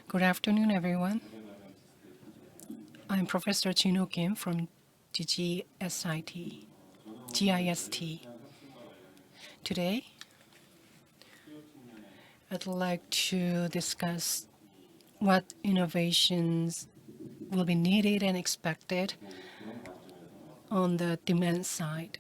Good afternoon, everyone. I'm Professor Jin-ho Kim from the GIST. Today, I'd like to discuss what innovations will be needed and expected on the demand side.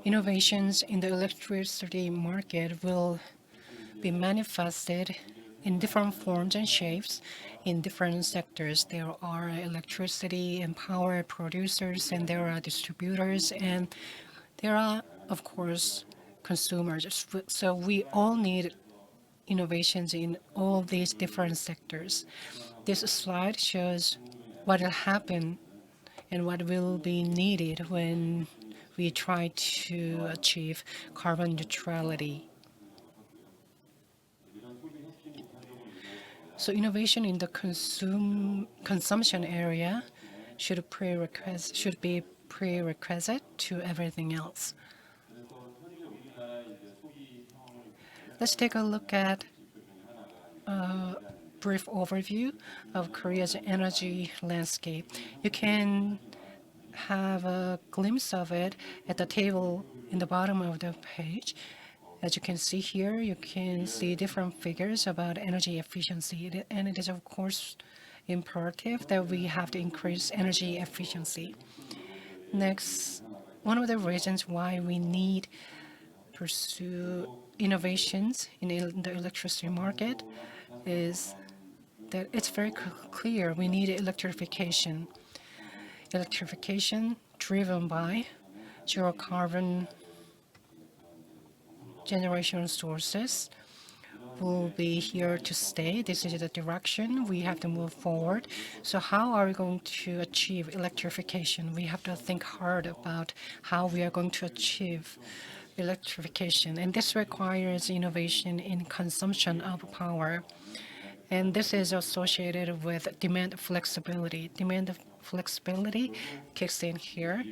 Innovations in the electricity market will be manifested in different forms and shapes in different sectors. There are electricity and power producers, and there are distributors, and there are, of course, consumers. So we all need innovations in all these different sectors. This slide shows what will happen and what will be needed when we try to achieve carbon neutrality. So innovation in the consumption area should be prerequisite to everything else. Let's take a look at a brief overview of Korea's energy landscape. You can have a glimpse of it at the table in the bottom of the page. As you can see here, you can see different figures about energy efficiency, and it is of course imperative that we have to increase energy efficiency. Next, one of the reasons why we need to pursue innovations in the electricity market is that it's very clear we need electrification. Electrification driven by zero carbon generation sources will be here to stay. This is the direction we have to move forward. So how are we going to achieve electrification? We have to think hard about how we are going to achieve electrification. And this requires innovation in consumption of power. And this is associated with demand flexibility. Demand flexibility kicks in here.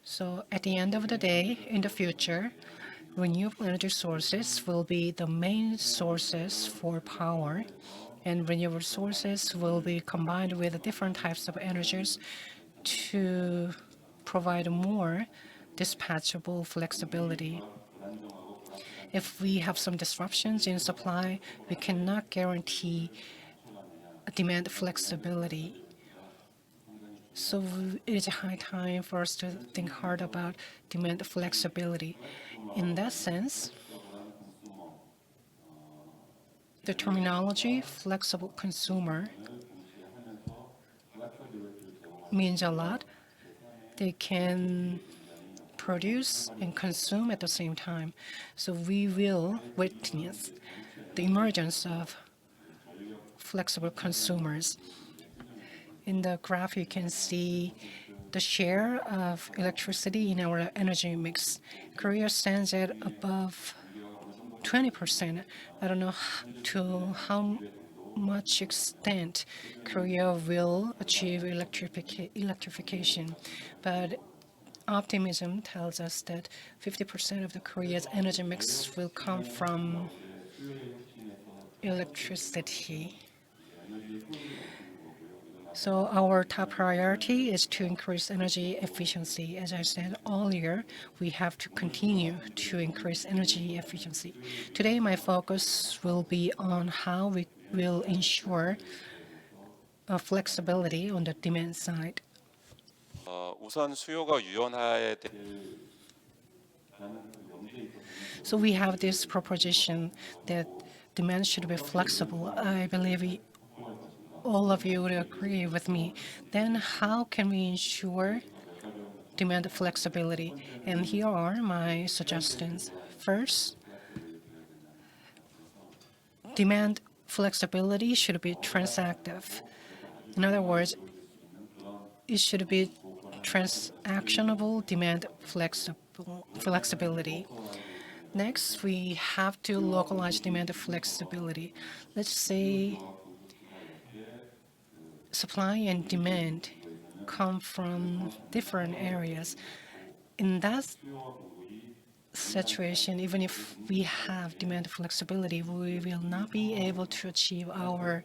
So at the end of the day, in the future, renewable energy sources will be the main sources for power, and renewable sources will be combined with different types of energies to provide more dispatchable flexibility. If we have some disruptions in supply, we cannot guarantee demand flexibility. So it is a high time for us to think hard about demand flexibility. In that sense, the terminology flexible consumer means a lot. They can produce and consume at the same time. So we will witness the emergence of flexible consumers. In the graph, you can see the share of electricity in our energy mix. Korea stands at above 20%. I don't know to how much extent Korea will achieve electrification, but optimism tells us that 50% of the Korea's energy mix will come from electricity. So our top priority is to increase energy efficiency. As I said earlier, we have to continue to increase energy efficiency. Today, my focus will be on how we will ensure flexibility on the demand side. 우선 수요가 유연화에 So we have this proposition that demand should be flexible. I believe all of you would agree with me. Then how can we ensure demand flexibility? And here are my suggestions. First, demand flexibility should be transactive. In other words, it should be transactionable demand flexibility. Next, we have to localize demand flexibility. Let's say supply and demand come from different areas. In that situation, even if we have demand flexibility, we will not be able to achieve our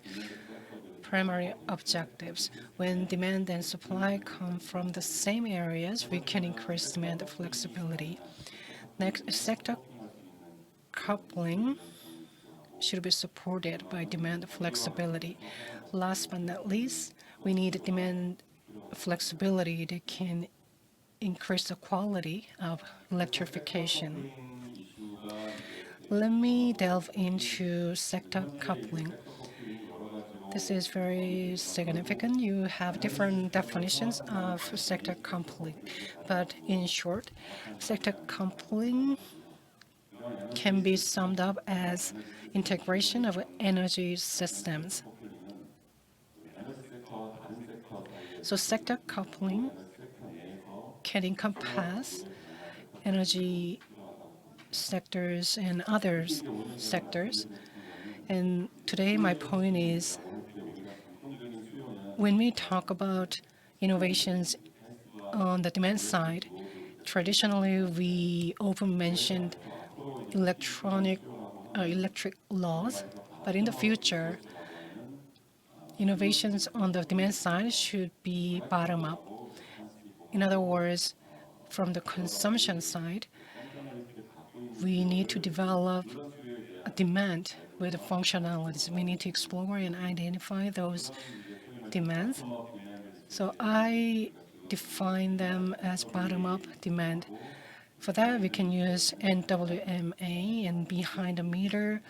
primary objectives. When demand and supply come from the same areas, we can increase demand flexibility. Next, sector coupling should be supported by demand flexibility. Last but not least, we need demand flexibility that can increase the quality of electrification. Let me delve into sector coupling. This is very significant. You have different definitions of sector coupling, but in short, sector coupling can be summed up as integration of energy systems. So sector coupling can encompass energy sectors and other sectors. And today my point is, when we talk about innovations on the demand side, traditionally we often mentioned electric laws, but in the future, innovations on the demand side should be bottom up. In other words, from the consumption side, we need to develop a demand with functionalities. We need to explore and identify those demands. So I define them as bottom-up demand. For that, we can use NWMA and behind-the-meter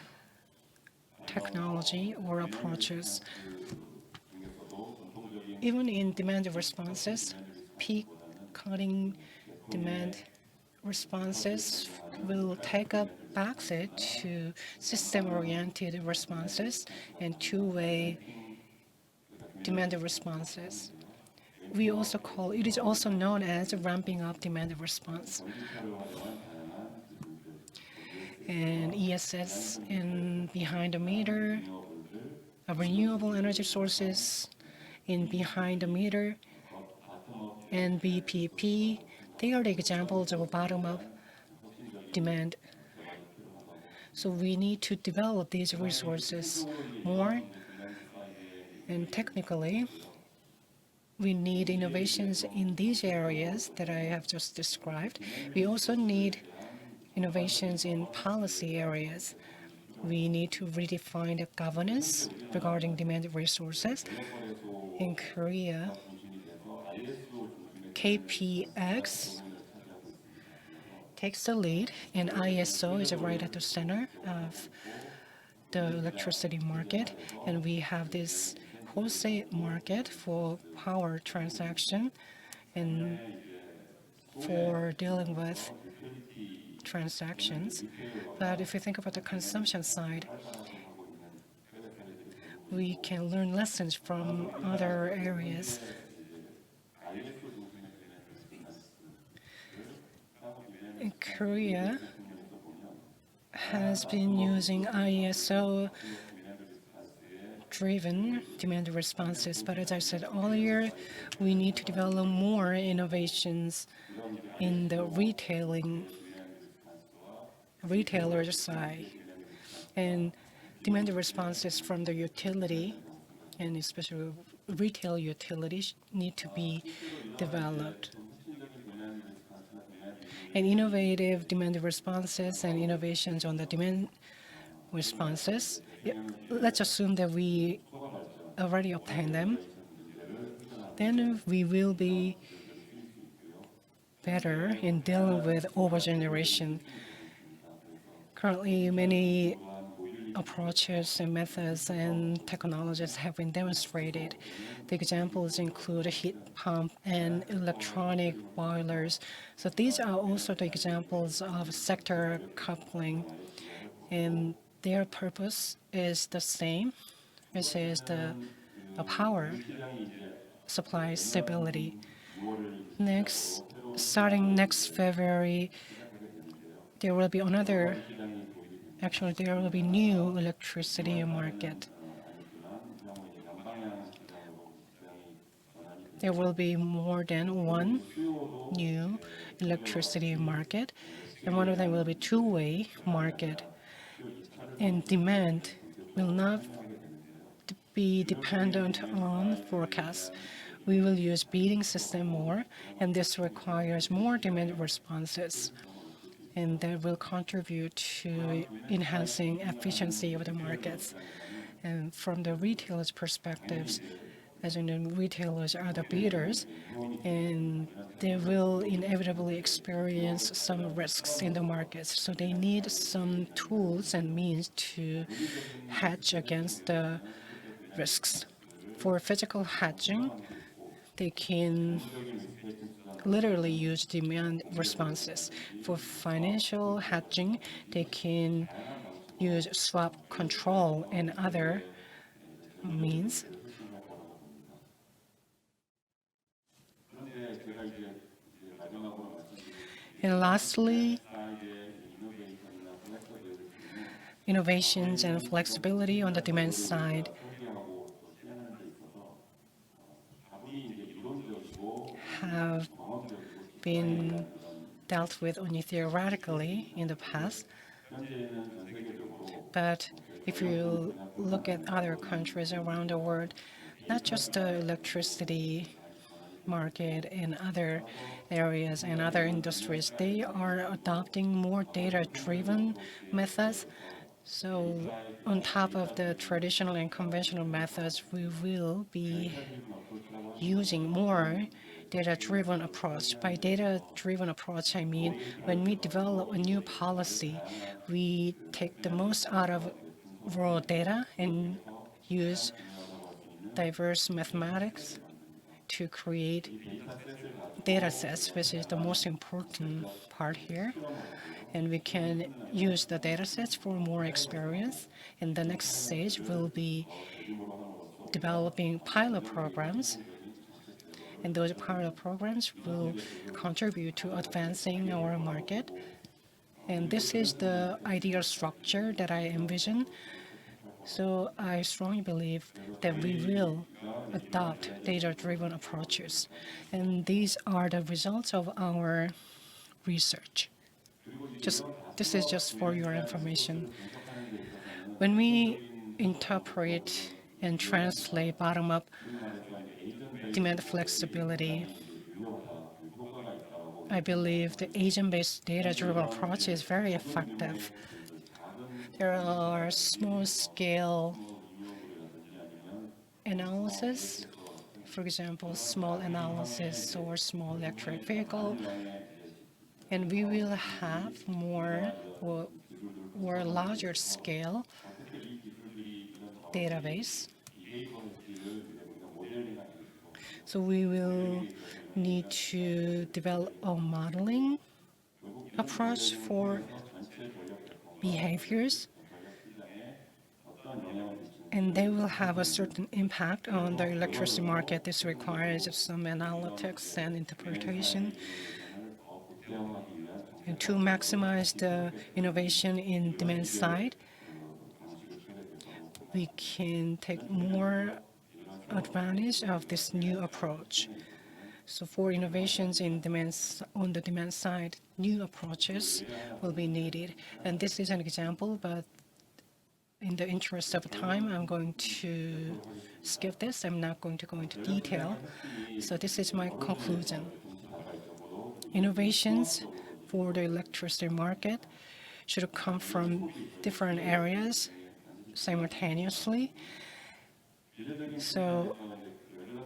technology or approaches. Even in demand responses, peak cutting demand responses will take a backseat to system-oriented responses and two-way demand responses. It is also known as ramping up demand response. And ESS and behind the meter, renewable energy sources in behind the meter, and BPP, they are the examples of bottom-up demand. So we need to develop these resources more, and technically, we need innovations in these areas that I have just described. We also need innovations in policy areas. We need to redefine the governance regarding demand resources. In Korea, KPX takes the lead, and ISO is right at the center of the electricity market, and we have this wholesale market for power transaction and for dealing with transactions. But if you think about the consumption side, we can learn lessons from other areas. In Korea has been using ISO driven demand responses, but as I said earlier, we need to develop more innovations in the retailer side, and demand responses from the utility, and especially retail utilities, need to be developed. And innovative demand responses and innovations on the demand responses, let's assume that we already obtained them, then we will be better in dealing with overgeneration. Currently, many approaches and methods and technologies have been demonstrated. The examples include a heat pump and electronic boilers. So these are also the examples of sector coupling, and their purpose is the same, which is the power supply stability. Next, starting next February, there will be there will be new electricity market. there will be more than one new electricity market, and one of them will be two-way market. And demand will not be dependent on forecasts. We will use bidding system more, and this requires more demand responses, and that will contribute to enhancing efficiency of the markets. And from the retailers' perspectives, as in the retailers are the bidders, and they will inevitably experience some risks in the markets. So they need some tools and means to hedge against the risks. For physical hedging, they can literally use demand responses. For financial hedging, they can use swap control and other means. And lastly, innovations and flexibility on the demand side have been dealt with only theoretically in the past. But if you look at other countries around the world, not just the electricity market and other areas and other industries, they are adopting more data-driven methods. So on top of the traditional and conventional methods, we will be using more data-driven approach. By data-driven approach, I mean when we develop a new policy, we take the most out of raw data and use diverse mathematics to create data sets, which is the most important part here. And we can use the data sets for more experience. And the next stage will be developing pilot programs. And those pilot programs will contribute to advancing our market. And this is the ideal structure that I envision. So I strongly believe that we will adopt data-driven approaches. And these are the results of our research. This is just for your information. When we interpret and translate bottom-up demand flexibility, I believe the agent-based data-driven approach is very effective. There are small-scale analysis, for example, small analysis or small electric vehicle, and we will have more or larger scale database. So we will need to develop a modeling approach for behaviors, and they will have a certain impact on the electricity market. This requires some analytics and interpretation. And to maximize the innovation in demand side, we can take more advantage of this new approach. So for innovations in on the demand side, new approaches will be needed. And this is an example, but in the interest of time, I'm going to skip this. I'm not going to go into detail. So this is my conclusion. Innovations for the electricity market should come from different areas simultaneously. So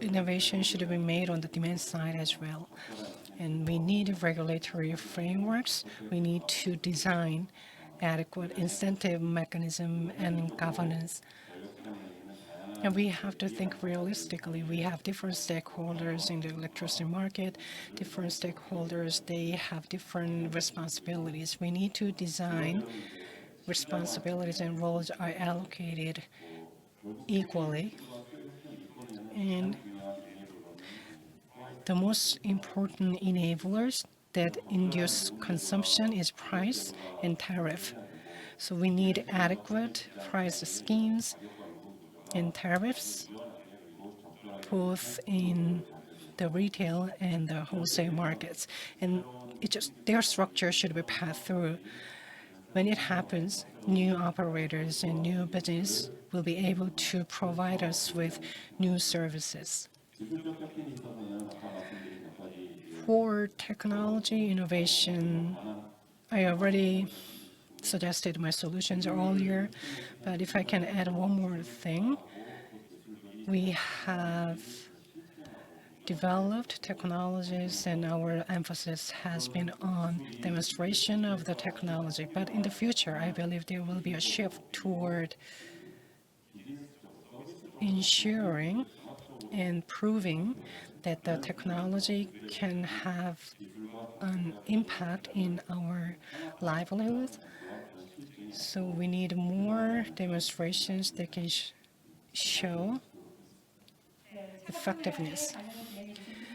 innovation should be made on the demand side as well. And we need regulatory frameworks. We need to design adequate incentive mechanism and governance. And we have to think realistically. We have different stakeholders in the electricity market. Different stakeholders, they have different responsibilities. We need to design responsibilities and roles are allocated equally. And the most important enablers that induce consumption is price and tariff. So we need adequate price schemes and tariffs, both in the retail and the wholesale markets, and their structure should be passed through. When it happens, new operators and new business will be able to provide us with new services. For technology innovation, I already suggested my solutions earlier, but if I can add one more thing, we have developed technologies and our emphasis has been on demonstration of the technology. But in the future, I believe there will be a shift toward ensuring and proving that the technology can have an impact in our livelihood. So we need more demonstrations that can show effectiveness.